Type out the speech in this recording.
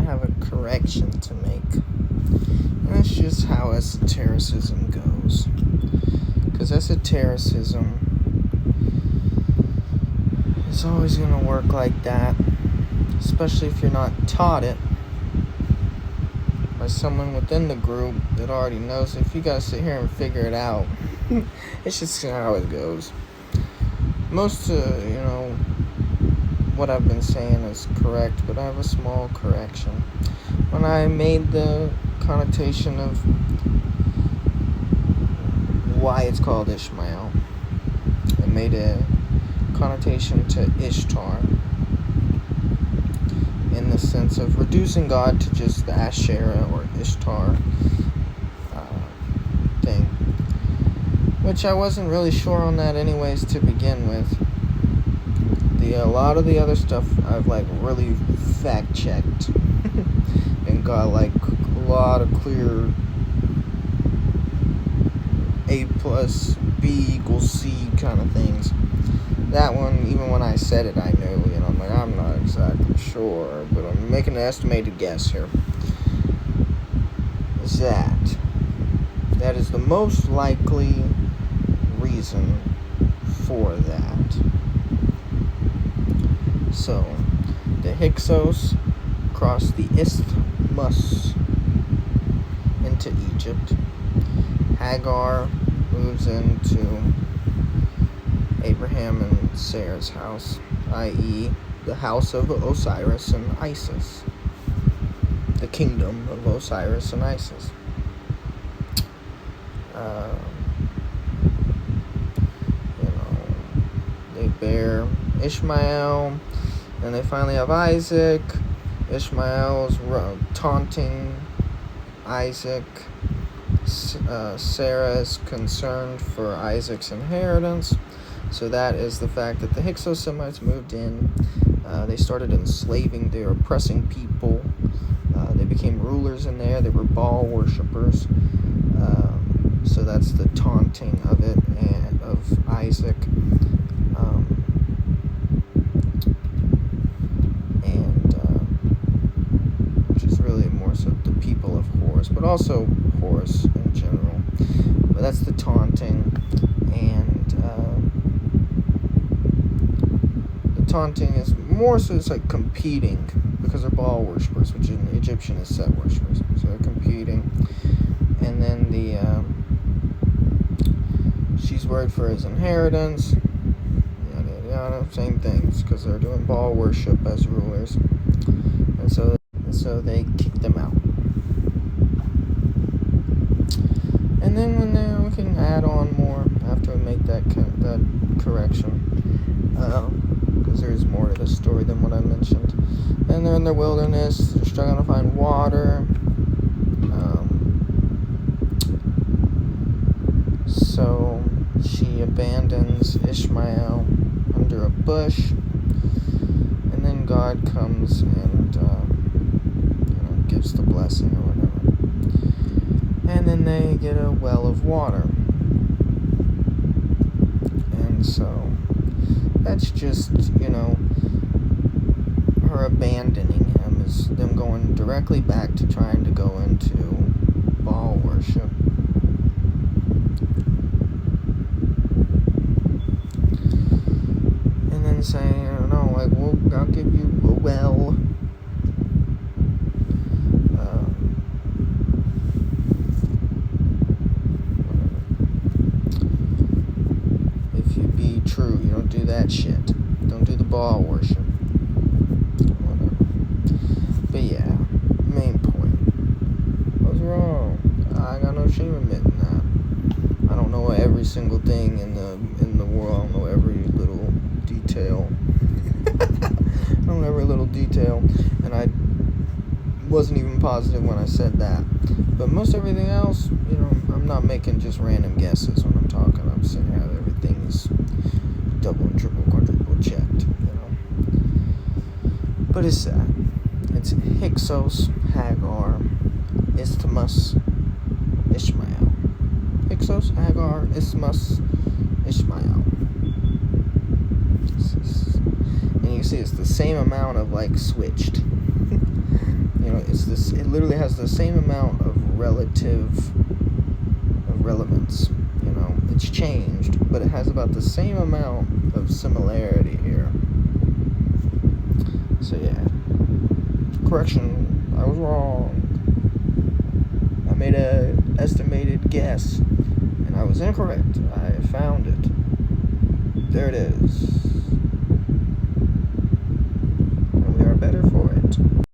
have a correction to make. And that's just how esotericism goes. Because esotericism is always going to work like that, especially if you're not taught it by someone within the group that already knows it. If you gotta sit here and figure it out, it's just how it goes. Most, what I've been saying is correct, but I have a small correction. When I made the connotation of why it's called Ishmael, I made a connotation to Ishtar in the sense of reducing God to just the Asherah or Ishtar thing, which I wasn't really sure on that anyways to begin with. A lot of the other stuff I've really fact checked and got a lot of clear A plus B equals C kind of things. That one, even when I said it, I knew, I'm not exactly sure, but I'm making an estimated guess here. That is the most likely reason for that. So, the Hyksos crossed the Isthmus into Egypt. Hagar moves into Abraham and Sarah's house, i.e., the house of Osiris and Isis. The kingdom of Osiris and Isis. They bear Ishmael, and they finally have Isaac. Ishmael's taunting Isaac. Sarah is concerned for Isaac's inheritance. So that is the fact that the Hyksos moved in. They started enslaving their oppressing people. They became rulers in there. They were Baal worshippers. So that's the taunting of it and of Isaac. Which is really more so the people of Horus, but also Horus in general. But that's the taunting, and the taunting is more so it's competing, because they're Baal worshippers, which in Egyptian is Set worshippers. So they're competing, and then she's worried for his inheritance. Yada yada yada. Same things, because they're doing Baal worship as rulers, and so they kick them out. And then we can add on more after we make that correction, because there's more to the story than what I mentioned. And they're in the wilderness. They're struggling to find water. So she abandons Ishmael under a bush, and then God comes and gives the blessing or whatever. And then they get a well of water. And so that's just, her abandoning him, is them going directly back to trying to go into Baal worship. And then saying, I'll give you a well. True, you don't do that shit. Don't do the Baal worship. Whatever. But yeah, main point. What's wrong? I got no shame admitting that. I don't know every single thing in the world. I don't know every little detail. I don't know every little detail, and I wasn't even positive when I said that. But most everything else, I'm not making just random guesses when I'm talking. I'm saying how everything is double, triple, quadruple checked, But it's that. It's Hyksos, Hagar, Isthmus, Ishmael. Hyksos, Hagar, Isthmus, Ishmael. And you see it's the same amount of switched. this. It literally has the same amount of relevance. You know, it's changed, but it has about the same amount of similarity here. So yeah, correction, I was wrong. I made a estimated guess, and I was incorrect. I found it. There it is.